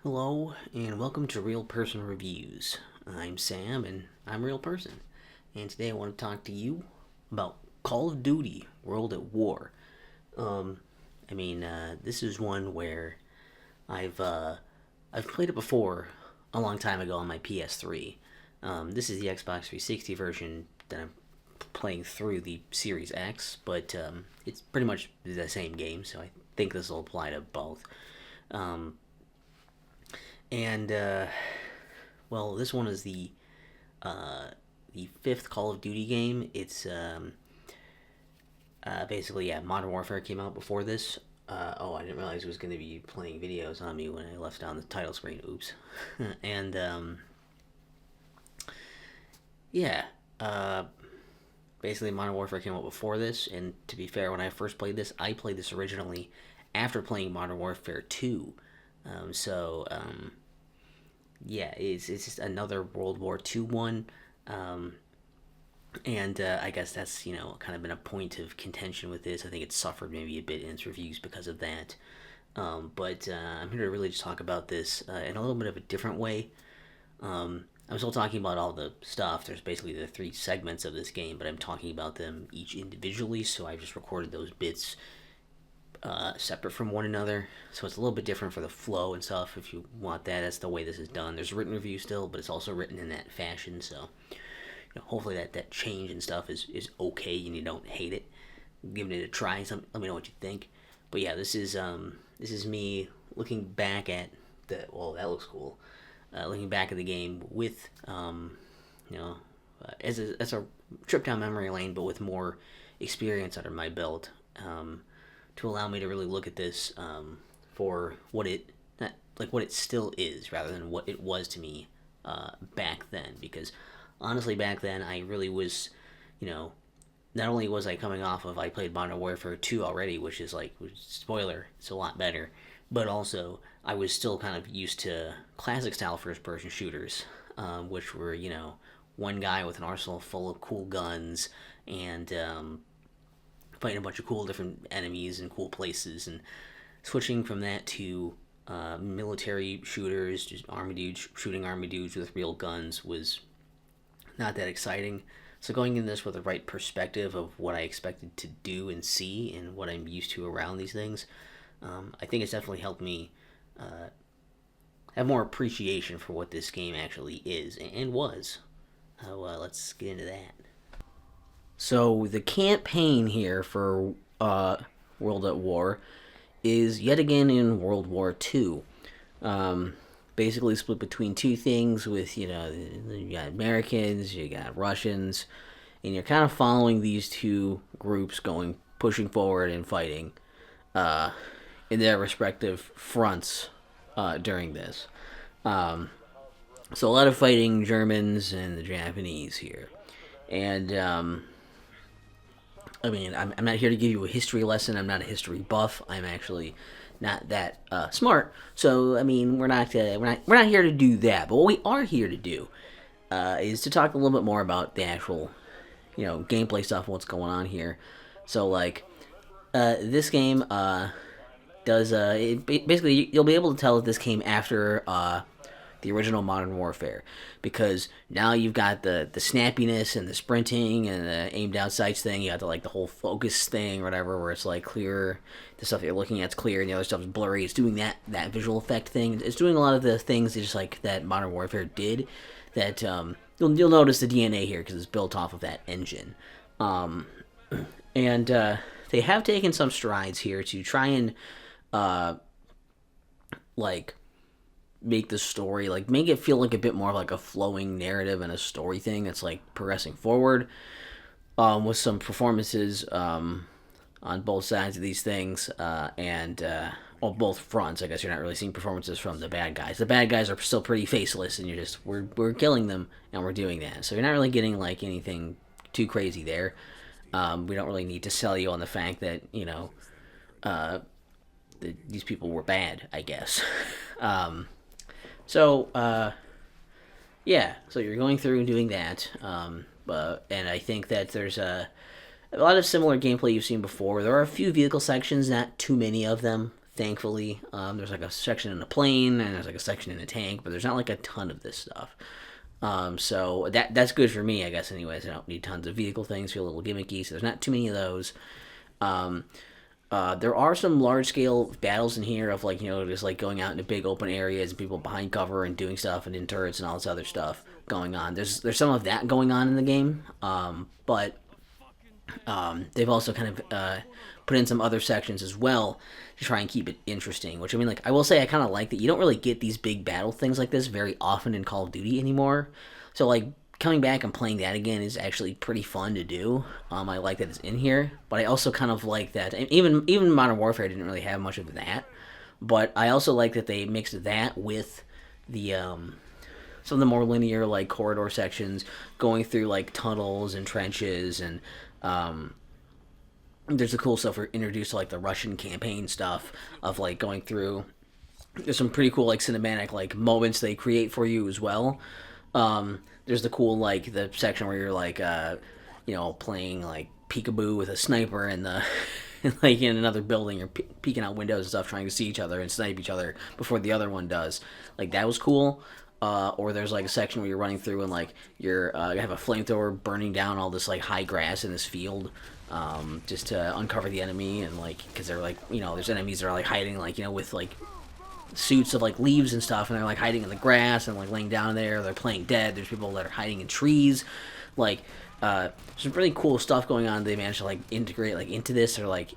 Hello, and welcome to Real Person Reviews. I'm Sam, and I'm a real person. And today I want to talk to you about Call of Duty World at War. Um, this is one where I've uh, I've played it before a long time ago on my PS3. This is the Xbox 360 version that I'm playing through the Series X, but it's pretty much the same game, so I think this will apply to both. Um, and Well, this one is the fifth Call of Duty game. It's basically, yeah, Modern Warfare came out before this. I didn't realize it was going to be playing videos on me when I left down the title screen. Oops. and yeah, uh, Basically, Modern Warfare came out before this. And to be fair, when I first played this, I played this originally after playing Modern Warfare 2. Yeah, it's just another World War II one. Um, and I guess that's, kind of been a point of contention with this. I think it suffered maybe a bit in its reviews because of that. But I'm here to really just talk about this in a little bit of a different way. I'm still talking about all the stuff. There's basically the three segments of this game, but I'm talking about them each individually, so I've just recorded those bits separate from one another. So it's a little bit different for the flow and stuff. If you want that, that's the way this is done. There's a written review still, but it's also written in that fashion. So hopefully that change and stuff is okay and you don't hate it. Giving it a try. Let me know what you think. But yeah, this is me looking back at the. Well, that looks cool. Looking back at the game with you know as a trip down memory lane, but with more experience under my belt. To allow me to really look at this for what it not, like what it still is, rather than what it was to me back then. Because honestly, back then I really was, you know, not only was I coming off of I played Modern Warfare 2 already, which is spoiler, it's a lot better, but also I was still kind of used to classic style first person shooters, which were one guy with an arsenal full of cool guns and fighting a bunch of cool different enemies in cool places, and switching from that to military shooters, just army dudes shooting army dudes with real guns, was not that exciting. So going in this with the right perspective of what I expected to do and see and what I'm used to around these things, I think it's definitely helped me have more appreciation for what this game actually is and was. Let's get into that. So the campaign here for World at War is yet again in World War II. Um, Basically split between two things with, you got Americans, you got Russians, and you're kind of following these two groups pushing forward and fighting uh, in their respective fronts during this. Um, so a lot of fighting Germans and the Japanese here. And I'm not here to give you a history lesson. I'm not a history buff. I'm actually not that smart. So, we're not here to do that. But what we are here to do is to talk a little bit more about the actual, gameplay stuff and what's going on here. So, this game basically, you'll be able to tell that this came after the original Modern Warfare, because now you've got the snappiness and the sprinting and the aimed out sights thing. You got the whole focus thing or whatever, where it's clear, the stuff that you're looking at is clear and the other stuff is blurry. It's doing that visual effect thing. It's doing a lot of the things just like that Modern Warfare did. That you'll notice the DNA here because it's built off of that engine. And They have taken some strides here to try and uh, like make the story, make it feel like a bit more like a flowing narrative and a story thing that's progressing forward, with some performances on both sides of these things, and on both fronts. I guess you're not really seeing performances from the bad guys. The bad guys are still pretty faceless, and you're just we're killing them, and we're doing that. So you're not really getting anything too crazy there. We don't really need to sell you on the fact that these people were bad, I guess. um, so yeah, so you're going through and doing that, and I think that there's a lot of similar gameplay you've seen before. There are a few vehicle sections, not too many of them. thankfully. There's like a section in a plane and there's like a section in a tank, but there's not like a ton of this stuff. So that's good for me, I guess. Anyways, I don't need tons of vehicle things. Feel a little gimmicky, so there's not too many of those. Um, there are some large scale battles in here of like just like going out into big open areas and people behind cover and doing stuff and in turrets and all this other stuff going on. There's some of that going on in the game, but they've also kind of put in some other sections as well to try and keep it interesting. Which I mean, like I will say, I kind of like that you don't really get these big battle things like this very often in Call of Duty anymore. So like coming back and playing that again is actually pretty fun to do. I like that it's in here, but I also kind of like that. And even Modern Warfare didn't really have much of that, but I also like that they mixed that with the some of the more linear like corridor sections going through like tunnels and trenches and there's the cool stuff for introduced to like the Russian campaign stuff of like going through. There's some pretty cool like cinematic like moments they create for you as well. There's the cool like the section where you're like playing like peekaboo with a sniper in the like in another building or peeking out windows and stuff trying to see each other and snipe each other before the other one does. Like that was cool. Or there's like a section where you're running through and like you have a flamethrower burning down all this like high grass in this field, just to uncover the enemy and like because they're like there's enemies that are like hiding like with like suits of like leaves and stuff and they're like hiding in the grass and like laying down there. They're playing dead. There's people that are hiding in trees, like some really cool stuff going on. They managed to like integrate like into this or like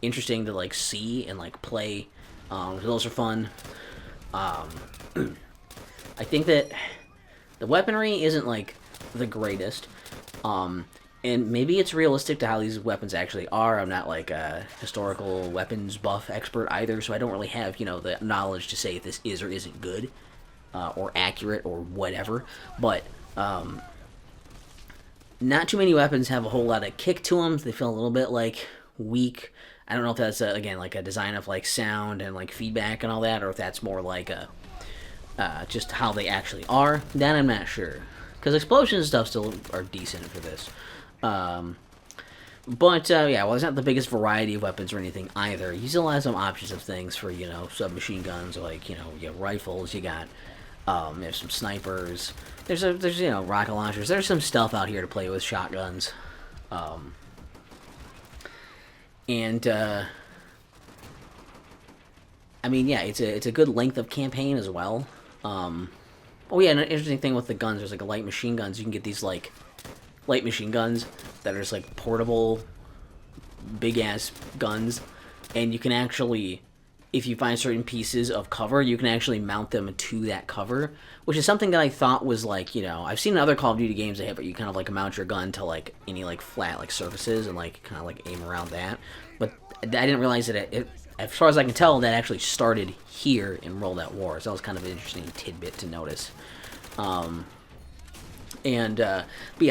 interesting to like see and like play. Those are fun. I think that the weaponry isn't like the greatest, and maybe it's realistic to how these weapons actually are. I'm not like a historical weapons buff expert either, so I don't really have the knowledge to say if this is or isn't good, or accurate or whatever. But not too many weapons have a whole lot of kick to them. They feel a little bit like weak. I don't know if that's again like a design of like sound and like feedback and all that, or if that's more like a just how they actually are. That I'm not sure, because explosions and stuff still are decent for this. But yeah, well, there's not the biggest variety of weapons or anything either. You still have some options of things for submachine guns, or like you have rifles. You got there's some snipers. There's rocket launchers. There's some stuff out here to play with, shotguns, and I mean, yeah, it's a good length of campaign as well. Oh yeah, and an interesting thing with the guns, there's like a light machine guns. You can get these like light machine guns that are just like portable, big ass guns, and you can actually, if you find certain pieces of cover, you can actually mount them to that cover, which is something that I thought was like I've seen in other Call of Duty games they have, but you kind of like mount your gun to like any like flat like surfaces and like kind of like aim around that. But I didn't realize that it as far as I can tell, that actually started here in World at War. So that was kind of an interesting tidbit to notice. But yeah,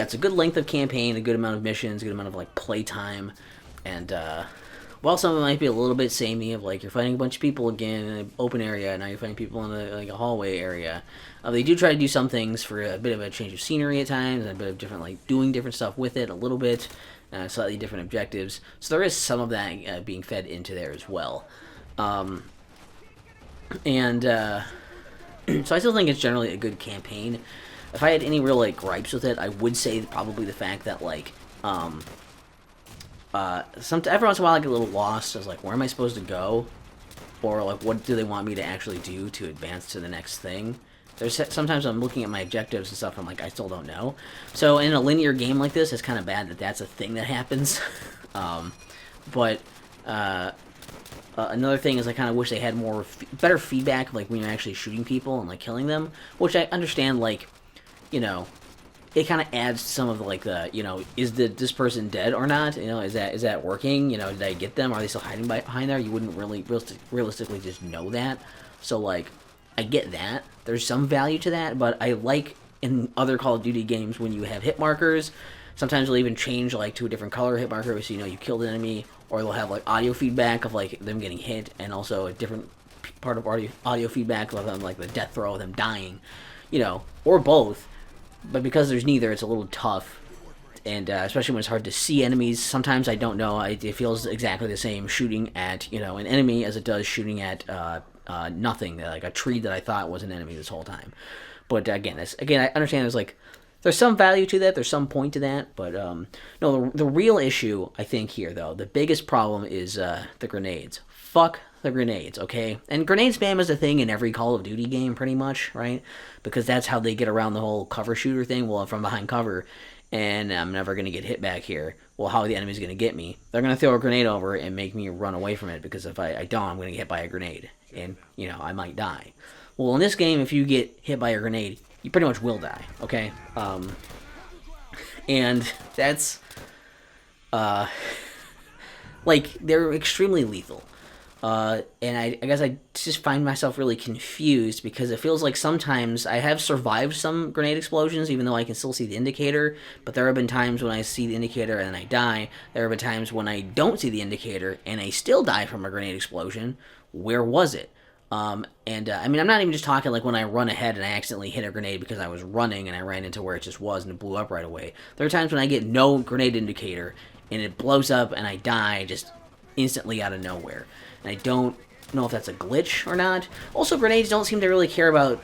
it's a good length of campaign, a good amount of missions, a good amount of like playtime, and while some of it might be a little bit samey, of like you're fighting a bunch of people again in an open area, now you're fighting people in a hallway area. They do try to do some things for a bit of a change of scenery at times, and a bit of different like doing different stuff with it a little bit. Slightly different objectives. So there is some of that being fed into there as well. So I still think it's generally a good campaign. If I had any real like gripes with it, I would say probably the fact that like every once in a while I get a little lost. I was like, where am I supposed to go? Or like, what do they want me to actually do to advance to the next thing? There's sometimes I'm looking at my objectives and stuff, and I'm like, I still don't know. So in a linear game like this, it's kind of bad that that's a thing that happens. But another thing is I kind of wish they had better feedback, like when you're actually shooting people and like killing them, which I understand, like, it kind of adds to some of the, like, is this person dead or not? Is that working? Did I get them? Are they still hiding behind there? You wouldn't really realistically just know that. So like, I get that. There's some value to that, but I like in other Call of Duty games when you have hit markers. Sometimes they'll even change like to a different color hit marker, so you killed an enemy, or they'll have like audio feedback of like them getting hit, and also a different part of audio feedback of them like the death throw of them dying, or both. But because there's neither, it's a little tough and especially when it's hard to see enemies. Sometimes I don't know. It feels exactly the same shooting at an enemy as it does shooting at nothing, like a tree that I thought was an enemy this whole time. But again, I understand there's some value to that. There's some point to that. But no, the real issue I think here though, the biggest problem is the grenades. Fuck the grenades, okay? And grenade spam is a thing in every Call of Duty game, pretty much, right? Because that's how they get around the whole cover shooter thing. Well, I'm from behind cover, and I'm never going to get hit back here. Well, how are the enemy's going to get me? They're going to throw a grenade over and make me run away from it, because if I don't, I'm going to get hit by a grenade, and, I might die. Well, in this game, if you get hit by a grenade, you pretty much will die, okay? And that's, they're extremely lethal. And I guess I just find myself really confused, because it feels like sometimes I have survived some grenade explosions, even though I can still see the indicator, but there have been times when I see the indicator and I die. There have been times when I don't see the indicator and I still die from a grenade explosion. Where was it? I mean, I'm not even just talking like when I run ahead and I accidentally hit a grenade because I was running and I ran into where it just was and it blew up right away. There are times when I get no grenade indicator and it blows up and I die just instantly out of nowhere. And I don't know if that's a glitch or not. Also, grenades don't seem to really care about,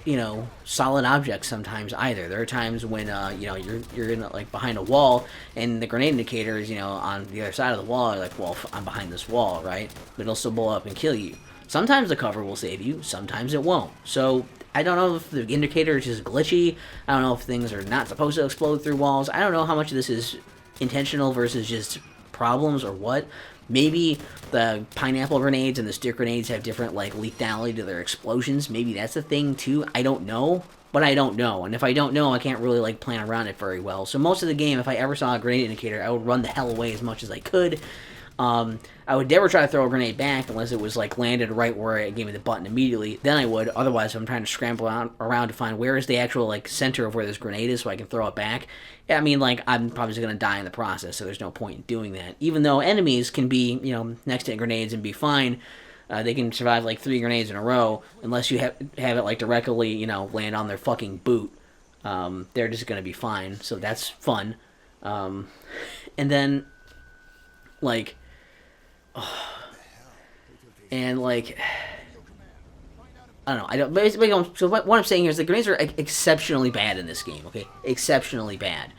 solid objects sometimes either. There are times when, you're in, behind a wall, and the grenade indicator is, on the other side of the wall. You're like, well, I'm behind this wall, right? But it'll still blow up and kill you. Sometimes the cover will save you. Sometimes it won't. So, I don't know if the indicator is just glitchy. I don't know if things are not supposed to explode through walls. I don't know how much of this is intentional versus just problems or what. Maybe the pineapple grenades and the stick grenades have different, lethality to their explosions. Maybe that's a thing, too. I don't know. But I don't know. And if I don't know, I can't really, plan around it very well. So most of the game, if I ever saw a grenade indicator, I would run the hell away as much as I could. I would never try to throw a grenade back unless it was, landed right where it gave me the button immediately. Then I would. Otherwise, if I'm trying to scramble around to find where is the actual, center of where this grenade is so I can throw it back. I mean, I'm probably just going to die in the process, so there's no point in doing that. Even though enemies can be, next to grenades and be fine, they can survive, 3 grenades in a row, unless you have it, directly, land on their fucking boot. They're just going to be fine, so that's fun. And then, I don't know. I don't. Basically, so what I'm saying here is the grenades are exceptionally bad in this game. Okay, exceptionally bad.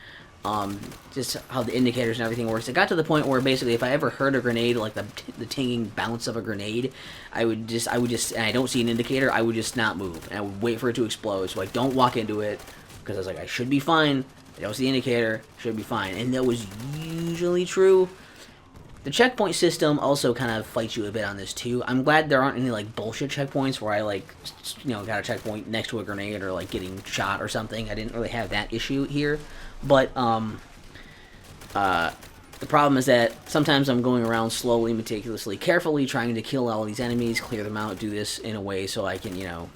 Just how the indicators and everything works. It got to the point where basically, if I ever heard a grenade, the tinging bounce of a grenade, I would just, and I don't see an indicator, I would just not move, and I would wait for it to explode. So I don't walk into it because I was like, I should be fine. I don't see the indicator, should be fine, and that was usually true. The checkpoint system also kind of fights you a bit on this too. I'm glad there aren't any bullshit checkpoints where I got a checkpoint next to a grenade or getting shot or something. I didn't really have that issue here, but the problem is that sometimes I'm going around slowly, meticulously, carefully trying to kill all these enemies, clear them out, do this in a way so I can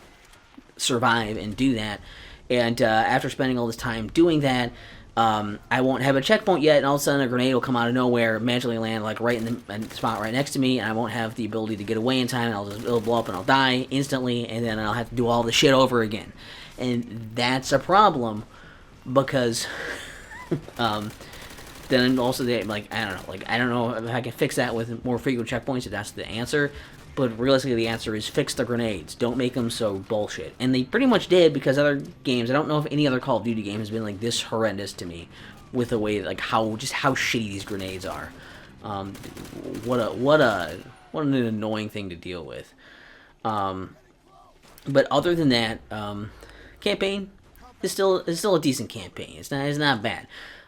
survive and do that. And after spending all this time doing that, I won't have a checkpoint yet, and all of a sudden a grenade will come out of nowhere, magically land right in the spot right next to me, and I won't have the ability to get away in time, and it'll blow up and I'll die instantly, and then I'll have to do all the shit over again. And that's a problem, because then also I don't know if I can fix that with more frequent checkpoints, if that's the answer. But realistically, the answer is fix the grenades. Don't make them so bullshit. And they pretty much did, because other games, I don't know if any other Call of Duty game has been this horrendous to me with the way how shitty these grenades are. What an annoying thing to deal with. But other than that, campaign is still a decent campaign. It's not bad.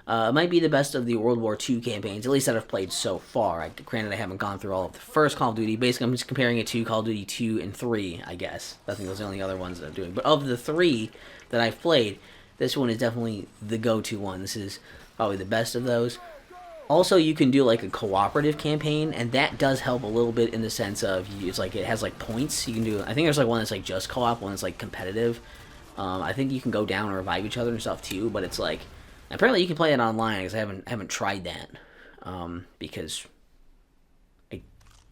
It might be the best of the World War II campaigns, at least that I've played so far. Granted, I haven't gone through all of the first Call of Duty. Basically, I'm just comparing it to Call of Duty 2 and 3, I guess. I think those are the only other ones that I'm doing. But of the 3 that I've played, this one is definitely the go-to one. This is probably the best of those. Also, you can do a cooperative campaign, and that does help a little bit in the sense of it's it has points. You can do. I think there's one that's just co-op, one that's competitive. I think you can go down and revive each other and stuff too, but it's apparently you can play it online, because I haven't tried that, because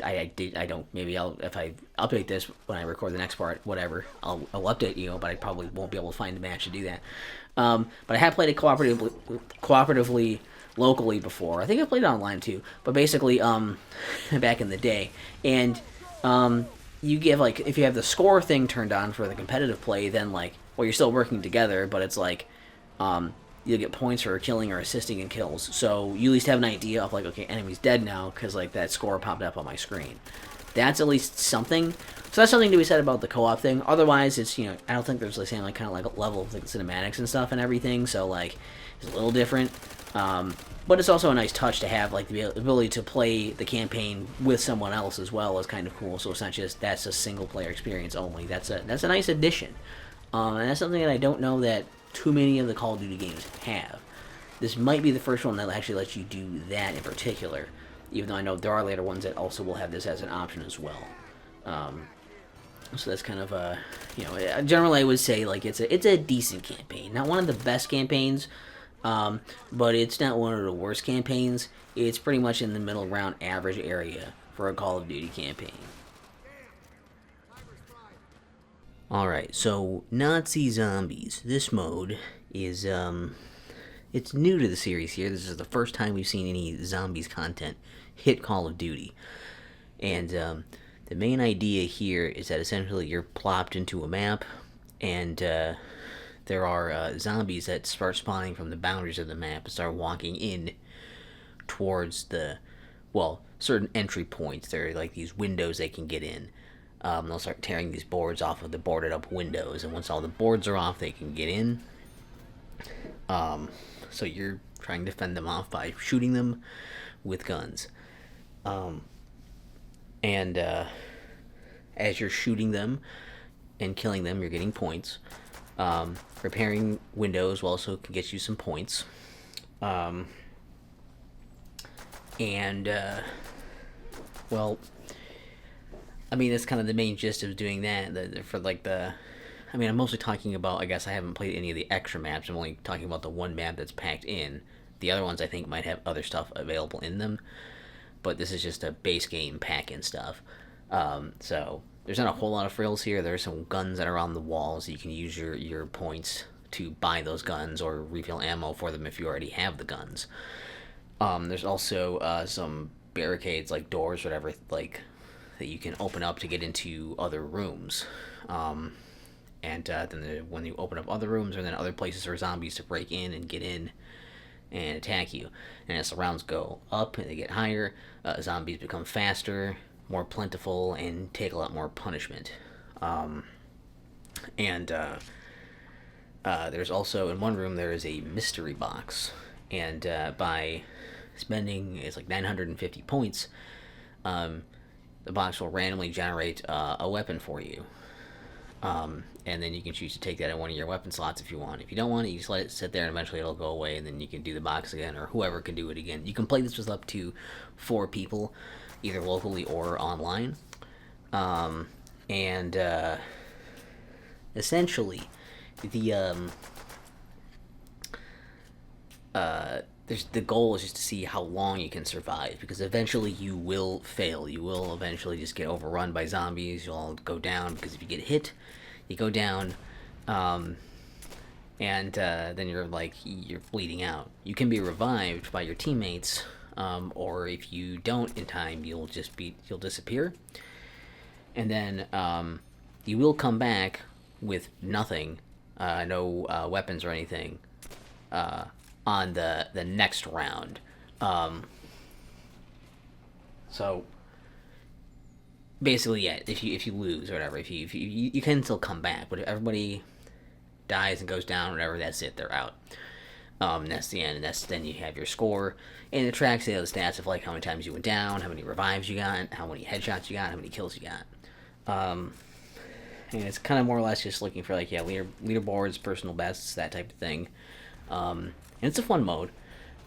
I don't. Maybe if I update this when I record the next part, whatever, I'll update you, but I probably won't be able to find the match to do that. But I have played it cooperatively locally before. I think I played it online too, but basically, back in the day, and you give like if you have the score thing turned on for the competitive play, then like well you're still working together, but it's like you'll get points for killing or assisting in kills. So you at least have an idea of like okay enemy's dead now because like that score popped up on my screen. That's at least something. So that's something to be said about the co-op thing. Otherwise, it's I don't think there's the same like kind of like a level of like cinematics and stuff and everything. So like it's a little different. But it's also a nice touch to have like the ability to play the campaign with someone else as well is kind of cool. So it's not just that's a single player experience only. That's a nice addition, and that's something that I don't know that too many of the Call of Duty games have. This might be the first one that actually lets you do that in particular, even though I know there are later ones that also will have this as an option as well. So that's kind of generally I would say like it's a decent campaign, not one of the best campaigns. But it's not one of the worst campaigns. It's pretty much in the middle ground average area for a Call of Duty campaign. Alright, so Nazi Zombies. This mode is, it's new to the series here. This is the first time we've seen any zombies content hit Call of Duty. And, the main idea here is that essentially you're plopped into a map, and, there are zombies that start spawning from the boundaries of the map and start walking in towards certain entry points. There are like these windows they can get in. They'll start tearing these boards off of the boarded up windows, and once all the boards are off, they can get in. So you're trying to fend them off by shooting them with guns. And as you're shooting them and killing them, you're getting points. Repairing windows will also get you some points. I mean, that's kind of the main gist of doing that. I'm mostly talking about, I guess I haven't played any of the extra maps. I'm only talking about the one map that's packed in. The other ones I think might have other stuff available in them. But this is just a base game pack-in stuff. So there's not a whole lot of frills here. There's some guns that are on the walls. You can use your points to buy those guns or refill ammo for them if you already have the guns. There's also some barricades, like doors, whatever, like that you can open up to get into other rooms. When you open up other rooms, or then other places for zombies to break in and get in and attack you. And as the rounds go up and they get higher, zombies become faster, more plentiful, and take a lot more punishment. There's also, in one room, there is a mystery box. And by spending, it's like 950 points, the box will randomly generate a weapon for you. And then you can choose to take that in one of your weapon slots if you want. If you don't want it, you just let it sit there and eventually it'll go away, and then you can do the box again, or whoever can do it again. You can play this with up to 4 people, either locally or online. Essentially, the goal is just to see how long you can survive, because eventually you will fail. You will eventually just get overrun by zombies. You'll all go down, because if you get hit, you go down, then you're bleeding out. You can be revived by your teammates, or if you don't in time, you'll disappear, and then you will come back with nothing, no weapons or anything, on the next round. So basically, yeah, if you lose or whatever, if you can still come back, but if everybody dies and goes down, whatever, that's it, they're out. That's the end, and then you have your score, and it tracks the stats of like how many times you went down, how many revives you got, how many headshots you got, how many kills you got. And it's kind of more or less just looking for leaderboards, personal bests, that type of thing. And it's a fun mode.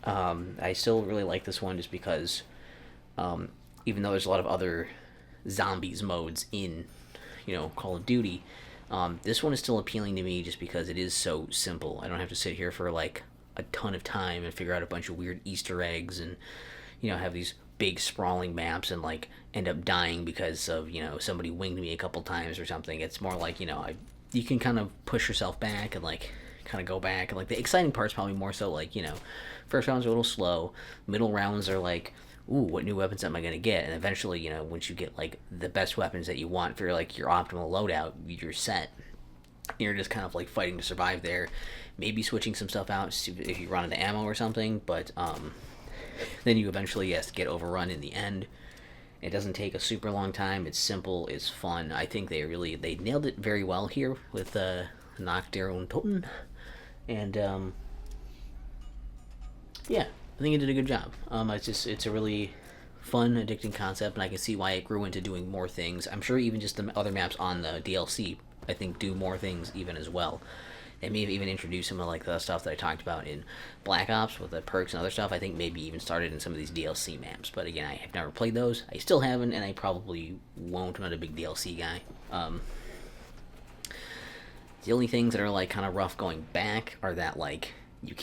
I still really like this one just because, even though there's a lot of other zombies modes in, Call of Duty, this one is still appealing to me just because it is so simple. I don't have to sit here for like a ton of time and figure out a bunch of weird Easter eggs and, have these big sprawling maps and like end up dying because of, somebody winged me a couple times or something. It's more like, you can kind of push yourself back and like kind of go back. And like the exciting part's probably more so like, first rounds are a little slow, middle rounds are like, ooh, what new weapons am I gonna get? And eventually, once you get like the best weapons that you want for like your optimal loadout, you're set. You're just kind of like fighting to survive there. Maybe switching some stuff out if you run into ammo or something, but then you eventually, yes, get overrun in the end. It doesn't take a super long time. It's simple. It's fun. I think they nailed it very well here with Nach der Untoten, and yeah, I think it did a good job. It's a really fun, addicting concept, and I can see why it grew into doing more things. I'm sure even just the other maps on the DLC, I think, do more things even as well. They may have even introduced some of like the stuff that I talked about in Black Ops with the perks and other stuff. I think maybe even started in some of these DLC maps. But again, I have never played those. I still haven't, and I probably won't. I'm not a big DLC guy. The only things that are like kind of rough going back are that like you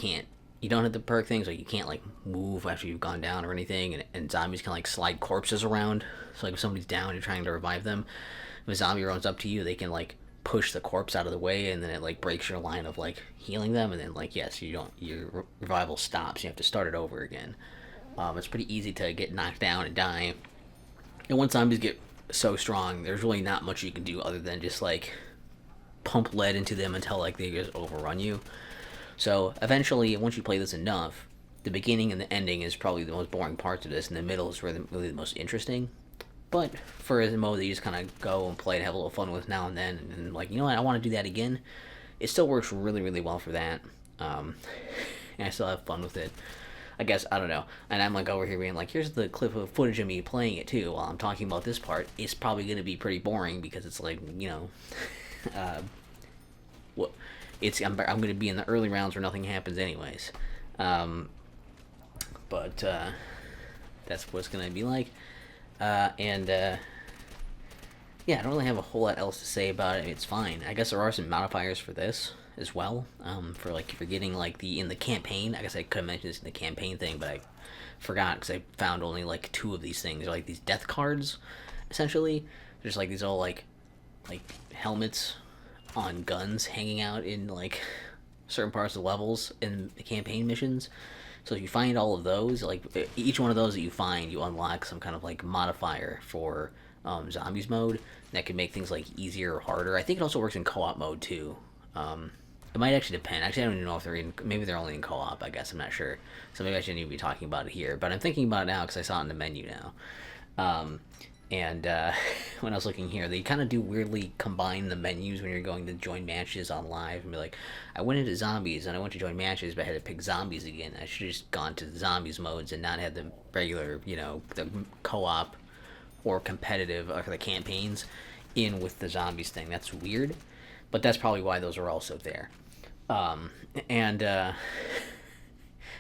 don't have the perk things, like you can't like move after you've gone down or anything, and zombies can like slide corpses around. So like if somebody's down and you're trying to revive them, if a zombie runs up to you, they can like push the corpse out of the way, and then it like breaks your line of like healing them, and then like yes, your revival stops. You have to start it over again. It's pretty easy to get knocked down and die, and once zombies get so strong, there's really not much you can do other than just like pump lead into them until like they just overrun you. So eventually, once you play this enough, the beginning and the ending is probably the most boring parts of this, and the middle is really the most interesting. But for a mode that you just kind of go and play and have a little fun with now and then, and like, you know what, I want to do that again, it still works really, really well for that. And I still have fun with it. I guess, I don't know. And I'm like over here being like, here's the clip of footage of me playing it too while I'm talking about this part. It's probably going to be pretty boring because it's like, what I'm going to be in the early rounds where nothing happens anyways. But that's what it's going to be like. Yeah, I don't really have a whole lot else to say about it. It's fine. I guess there are some modifiers for this as well. For like if you're getting like in the campaign, I guess I could have mentioned this in the campaign thing, but I forgot because I found only like 2 of these things. They're like these death cards, essentially. There's like these all like helmets on guns hanging out in like certain parts of the levels in the campaign missions. So if you find all of those, like each one of those that you find, you unlock some kind of like modifier for zombies mode that can make things like easier or harder. I think it also works in co-op mode too. It might actually depend. Actually, I don't even know if maybe they're only in co-op, I guess. I'm not sure. So maybe I shouldn't even be talking about it here. But I'm thinking about it now because I saw it in the menu now. And when I was looking here, they kind of do weirdly combine the menus when you're going to join matches on live and be like, I went into zombies and I went to join matches, but I had to pick zombies again. I should have just gone to the zombies modes and not had the regular, the co-op or competitive or the campaigns in with the zombies thing. That's weird, but that's probably why those are also there. Yeah,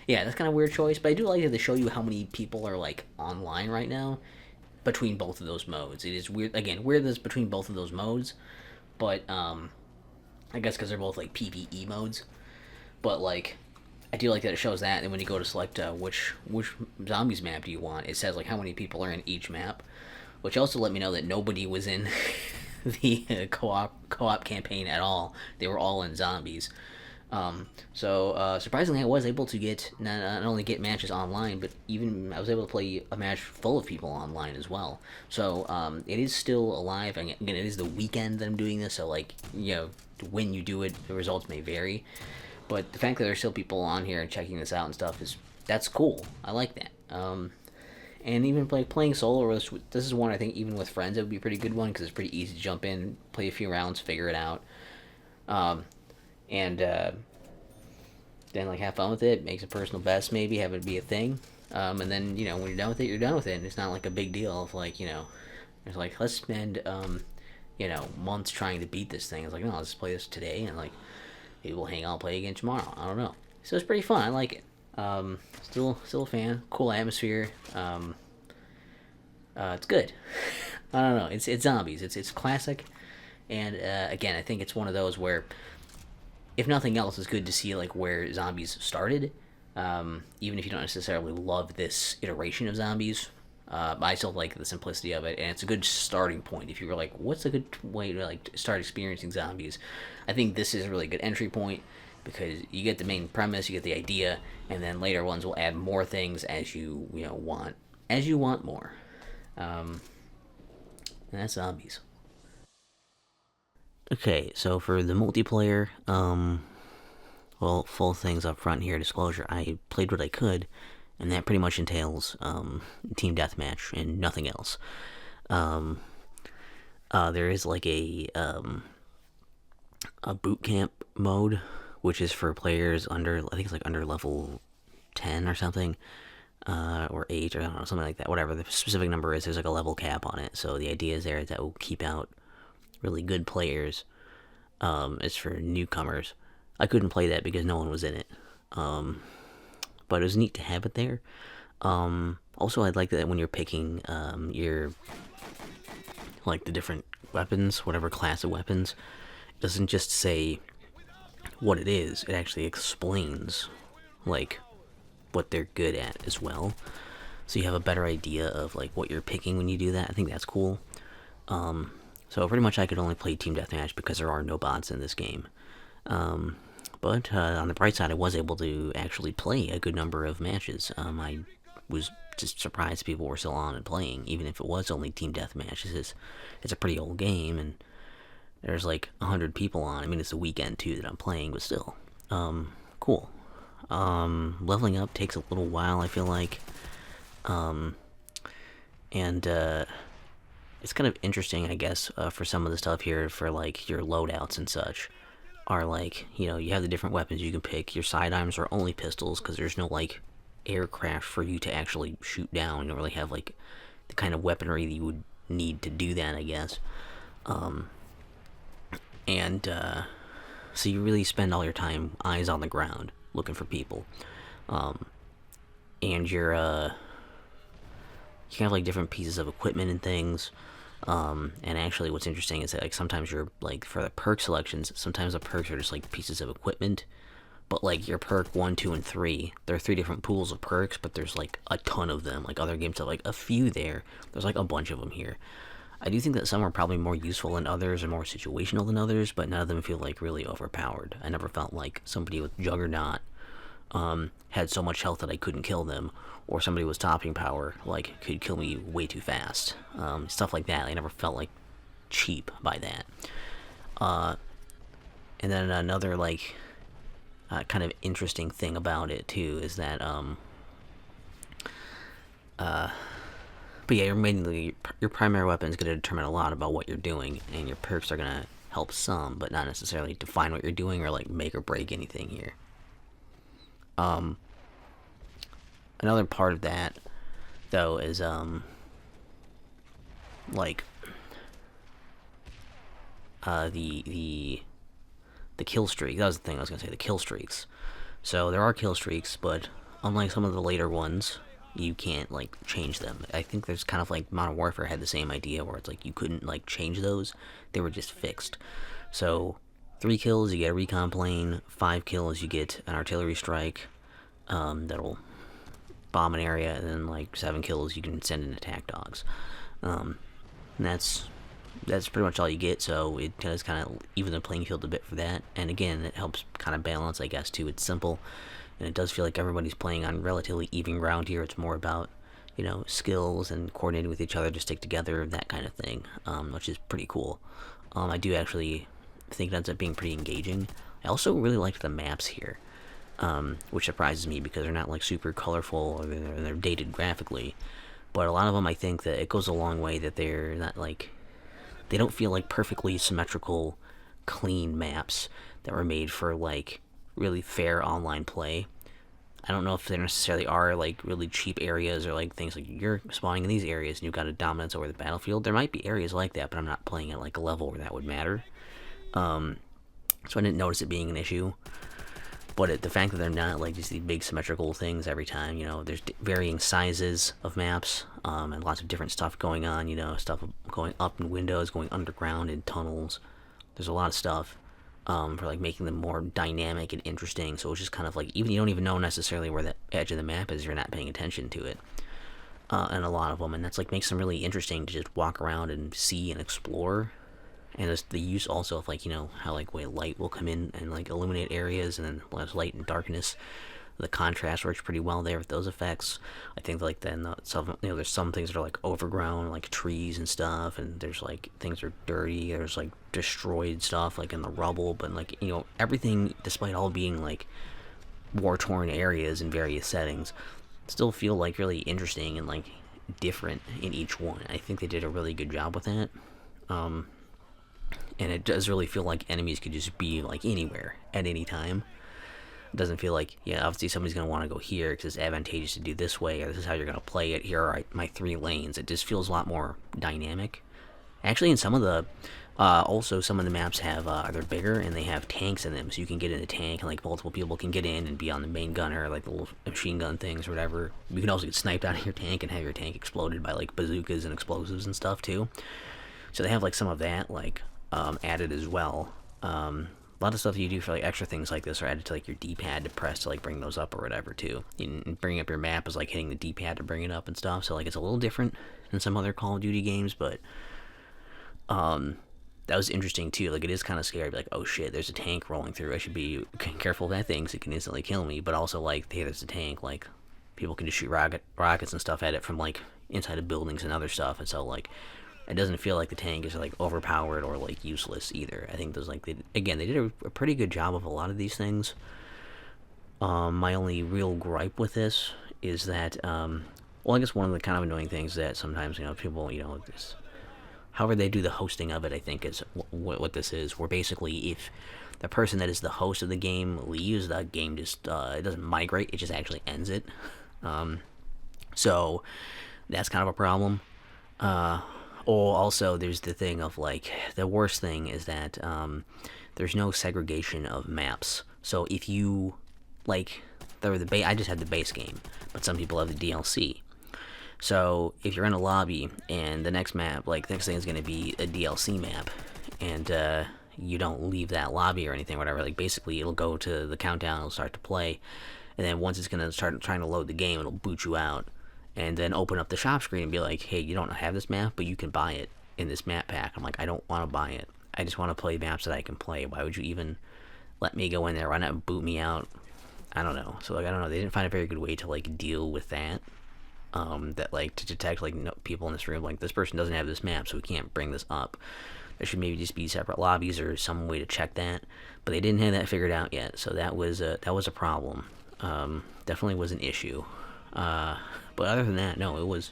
that's kind of a weird choice, but I do like that they show you how many people are like online right now between both of those modes. It is weird, again, weirdness between both of those modes, but I guess because they're both like PvE modes. But like, I do like that it shows that, and when you go to select which zombies map do you want, it says like how many people are in each map, which also let me know that nobody was in the co-op campaign at all. They were all in zombies. So surprisingly, I was able to get not only get matches online, but even I was able to play a match full of people online as well. So it is still alive. And again, it is the weekend that I'm doing this, so like when you do it, the results may vary. But the fact that there's still people on here and checking this out and stuff that's cool. I like that. And even playing solo, this is one I think even with friends it would be a pretty good one because it's pretty easy to jump in, play a few rounds, figure it out. And then like have fun with it, make some personal best, maybe have it be a thing, and then when you're done with it, you're done with it, and it's not like a big deal of like it's like let's spend months trying to beat this thing. It's like no, let's play this today, and like maybe we'll hang out and play again tomorrow. I don't know. So it's pretty fun. I like it. Still a fan. Cool atmosphere. It's good. I don't know. It's zombies. It's classic, and again, I think it's one of those where, if nothing else, it's good to see like where zombies started, even if you don't necessarily love this iteration of zombies. I still like the simplicity of it, and it's a good starting point. If you were like, what's a good way to like start experiencing zombies, I think this is a really good entry point. because you get the main premise, you get the idea, and then later ones will add more things as you want more. Um, and that's zombies. Okay, so for the multiplayer, well, full things up front here. Disclosure: I played what I could, and that pretty much entails team deathmatch and nothing else. Um, there is like a boot camp mode, which is for players under, I think it's like under level 10 or something, or 8, or I don't know, something like that. Whatever the specific number is, there's like a level cap on it. So the idea is there that will keep out really good players. It's for newcomers. I couldn't play that because no one was in it. But it was neat to have it there. Also, I'd like that when you're picking your, like, the different weapons, whatever class of weapons, it doesn't just say what it is, it actually explains, like, what they're good at as well. So you have a better idea of, like, what you're picking when you do that. I think that's cool. So pretty much I could only play Team Deathmatch because there are no bots in this game. But on the bright side, I was able to actually play a good number of matches. I was just surprised people were still on and playing, even if it was only Team Deathmatch. It's a pretty old game, and there's like 100 people on. I mean, it's a weekend too that I'm playing, but still, cool. Leveling up takes a little while, I feel like, and it's kind of interesting, I guess, for some of the stuff here for like your loadouts and such. Are like, you have the different weapons you can pick. Your sidearms are only pistols because there's no like aircraft for you to actually shoot down. You don't really have like the kind of weaponry that you would need to do that, I guess. And so you really spend all your time eyes on the ground looking for people. And you have like different pieces of equipment and things. And actually what's interesting is that like sometimes you're like for the perk selections, sometimes the perks are just like pieces of equipment. But like your perk 1, 2, and 3, there are 3 different pools of perks, but there's like a ton of them. Like other games have like a few there. There's like a bunch of them here. I do think that some are probably more useful than others or more situational than others, but none of them feel like really overpowered. I never felt like somebody with Juggernaut had so much health that I couldn't kill them, or somebody with stopping power like could kill me way too fast. Stuff like that. I never felt like cheap by that. And then another like kind of interesting thing about it too is that but yeah, your primary weapon is going to determine a lot about what you're doing, and your perks are going to help some, but not necessarily define what you're doing or like make or break anything here. Another part of that, though, is like the kill streak. That was the thing I was gonna say. The kill streaks. So there are kill streaks, but unlike some of the later ones, you can't like change them. I think there's kind of like Modern Warfare had the same idea where it's like you couldn't like change those; they were just fixed. So 3 kills, you get a recon plane. 5 kills, you get an artillery strike that'll bomb an area, and then like 7 kills, you can send in attack dogs. And that's pretty much all you get. So it does kind of even the playing field a bit for that. And again, it helps kind of balance, I guess, too. It's simple, and it does feel like everybody's playing on relatively even ground here. It's more about skills and coordinating with each other to stick together, that kind of thing, which is pretty cool. I do actually think it ends up being pretty engaging. I also really liked the maps here, which surprises me because they're not like super colorful or they're dated graphically, but a lot of them, I think that it goes a long way that they're not like, they don't feel like perfectly symmetrical, clean maps that were made for like really fair online play. I don't know if there necessarily are like really cheap areas or like things like you're spawning in these areas and you've got a dominance over the battlefield. There might be areas like that, but I'm not playing at like a level where that would matter. So I didn't notice it being an issue. But the fact that they're not like just these big symmetrical things every time, there's varying sizes of maps, and lots of different stuff going on, stuff going up in windows, going underground in tunnels. There's a lot of stuff for like making them more dynamic and interesting. So it's just kind of like, even you don't even know necessarily where the edge of the map is, you're not paying attention to it. And a lot of them, and that's like makes them really interesting to just walk around and see and explore. And it's the use also of like how like way light will come in and like illuminate areas, and then less light and darkness. The contrast works pretty well there with those effects. I think like then some there's some things that are like overgrown, like trees and stuff, and there's like things are dirty. There's like destroyed stuff like in the rubble, but like everything, despite all being like war torn areas in various settings, still feel like really interesting and like different in each one. I think they did a really good job with that. Um, and it does really feel like enemies could just be like anywhere at any time. It doesn't feel like, yeah, obviously somebody's going to want to go here because it's advantageous to do this way, or this is how you're going to play it. Here are my 3 lanes. It just feels a lot more dynamic. Actually, in some of the, also some of the maps have, they're bigger and they have tanks in them, so you can get in a tank and like multiple people can get in and be on the main gunner, like the little machine gun things or whatever. You can also get sniped out of your tank and have your tank exploded by like bazookas and explosives and stuff too. So they have like some of that like added as well. A lot of stuff you do for like extra things like this are added to like your D-pad to press to like bring those up or whatever too. And bringing up your map is like hitting the D-pad to bring it up and stuff. So like it's a little different than some other Call of Duty games, but that was interesting too. Like it is kind of scary. Like, oh shit, there's a tank rolling through. I should be careful of that thing because it can instantly kill me. But also like, hey, there's a tank. Like people can just shoot rockets and stuff at it from like inside of buildings and other stuff. And so like it doesn't feel like the tank is like overpowered or like useless either. I think there's like they did a pretty good job of a lot of these things. My only real gripe with this is that well, I guess one of the kind of annoying things that sometimes people this, however they do the hosting of it, I think is what this is. Where basically if the person that is the host of the game leaves, the game just it doesn't migrate, it just actually ends it. So that's kind of a problem. Or also, there's the thing of like the worst thing is that there's no segregation of maps. So if you like, I just had the base game, but some people have the DLC. So if you're in a lobby and the next map, like the next thing is going to be a DLC map, and you don't leave that lobby or anything, or whatever. Like basically, it'll go to the countdown, it'll start to play, and then once it's going to start trying to load the game, it'll boot you out and then open up the shop screen and be like, hey, you don't have this map, but you can buy it in this map pack. I'm like, I don't want to buy it. I just want to play maps that I can play. Why would you even let me go in there? Why not boot me out? I don't know. So like, I don't know. They didn't find a very good way to like deal with that. That like to detect like people in this room, like this person doesn't have this map, so we can't bring this up. There should maybe just be separate lobbies or some way to check that. But they didn't have that figured out yet, so that was a problem. Definitely was an issue. But other than that, no, it was,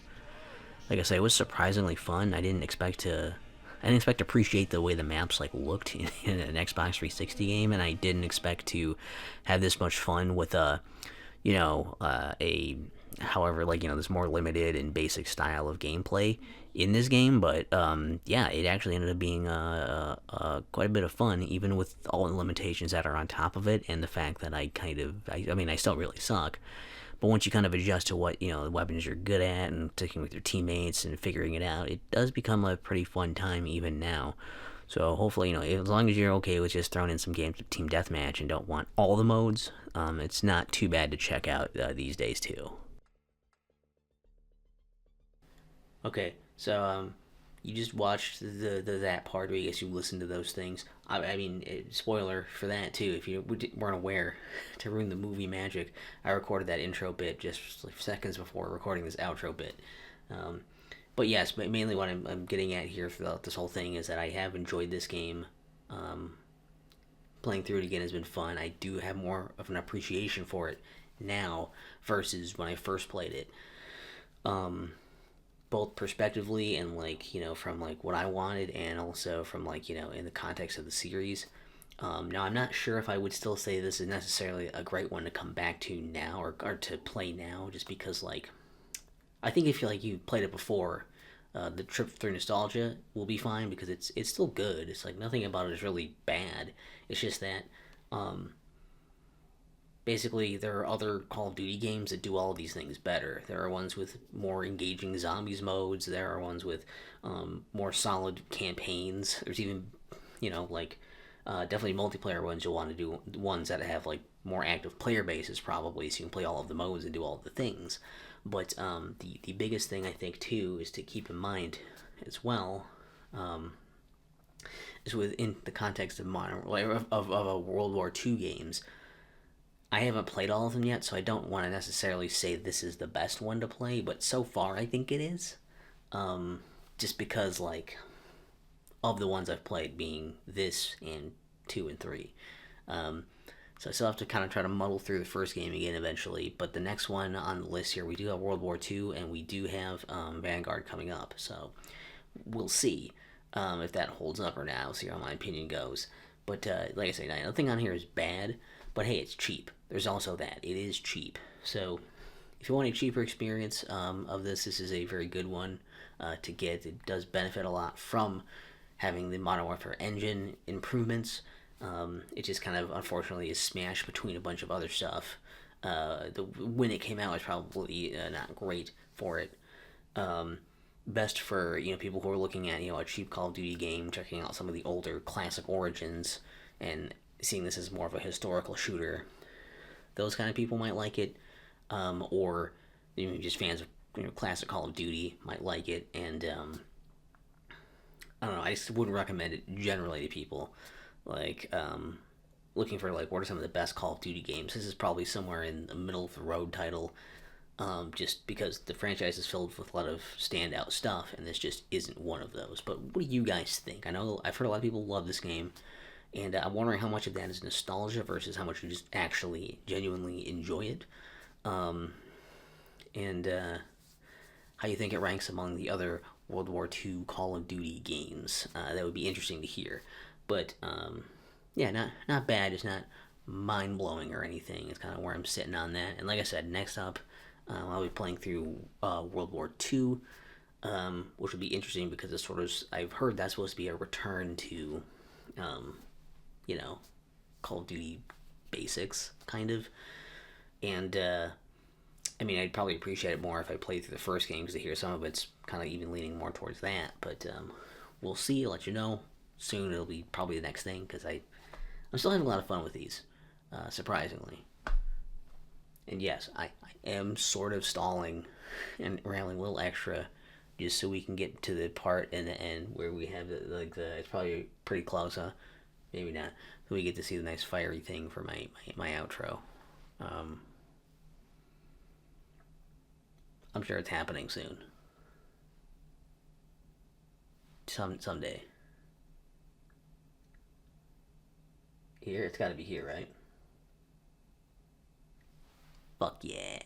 like I say, it was surprisingly fun. I didn't expect to appreciate the way the maps like looked in an Xbox 360 game, and I didn't expect to have this much fun with a however like this more limited and basic style of gameplay in this game. But yeah, it actually ended up being quite a bit of fun, even with all the limitations that are on top of it, and the fact that I mean I still really suck. But once you kind of adjust to what the weapons you're good at and sticking with your teammates and figuring it out, it does become a pretty fun time even now. So hopefully, as long as you're okay with just throwing in some games of team deathmatch and don't want all the modes, it's not too bad to check out these days too. Okay, so you just watched the that part where I guess you listened to those things. I mean, spoiler for that too. If you weren't aware, to ruin the movie magic, I recorded that intro bit just like seconds before recording this outro bit. Um, but yes, mainly what I'm getting at here throughout this whole thing is that I have enjoyed this game. Um, Playing through it again has been fun. I do have more of an appreciation for it now versus when I first played it. Um, Both perspectively and like from like what I wanted, and also from like in the context of the series. Now I'm not sure if I would still say this is necessarily a great one to come back to now, or to play now, just because like I think if you played it before, the trip through nostalgia will be fine because it's still good. It's like nothing about it is really bad. It's just that um, basically there are other Call of Duty games that do all of these things better. There are ones with more engaging zombies modes. There are ones with more solid campaigns. There's even like definitely multiplayer ones you'll want to do, ones that have like more active player bases probably, so you can play all of the modes and do all of the things. But the biggest thing I think too is to keep in mind as well. Um, is within the context of modern, like, of a World War II games. I haven't played all of them yet, so I don't want to necessarily say this is the best one to play, but so far I think it is. Just because, like, of the ones I've played, being this and 2 and 3. Um, so I still have to kind of try to muddle through the first game again eventually. But the next one on the list here, we do have World War II and we do have Vanguard coming up. So we'll see if that holds up or not. We'll see how my opinion goes. But like I say, nothing on here is bad. But hey, it's cheap. There's also that. It is cheap. So if you want a cheaper experience of this is a very good one to get. It does benefit a lot from having the Modern Warfare engine improvements. It just kind of unfortunately is smashed between a bunch of other stuff. When it came out, it was probably not great for it. Best for people who are looking at a cheap Call of Duty game, checking out some of the older classic Origins, and seeing this as more of a historical shooter. Those kind of people might like it, or just fans of classic Call of Duty might like it, and I don't know. I just wouldn't recommend it generally to people. Like, looking for like what are some of the best Call of Duty games. This is probably somewhere in the middle of the road title, just because the franchise is filled with a lot of standout stuff, and this just isn't one of those. But what do you guys think? I know I've heard a lot of people love this game, and I'm wondering how much of that is nostalgia versus how much you just actually genuinely enjoy it, and how you think it ranks among the other World War II Call of Duty games. That would be interesting to hear. But yeah, not bad. It's not mind blowing or anything. It's kind of where I'm sitting on that. And like I said, next up, I'll be playing through World War II, which would be interesting because it's sort of I've heard that's supposed to be a return to, um, you know, Call of Duty basics kind of. And I mean, I'd probably appreciate it more if I played through the first game because I hear some of it's kind of even leaning more towards that. But we'll see. I'll let you know soon. It'll be probably the next thing because I'm still having a lot of fun with these, surprisingly. And yes, I am sort of stalling and rambling a little extra just so we can get to the part in the end where we have the it's probably pretty close, huh? Maybe not. So we get to see the nice fiery thing for my outro. Um, I'm sure it's happening soon. Someday. Here, it's got to be here, right? Fuck yeah.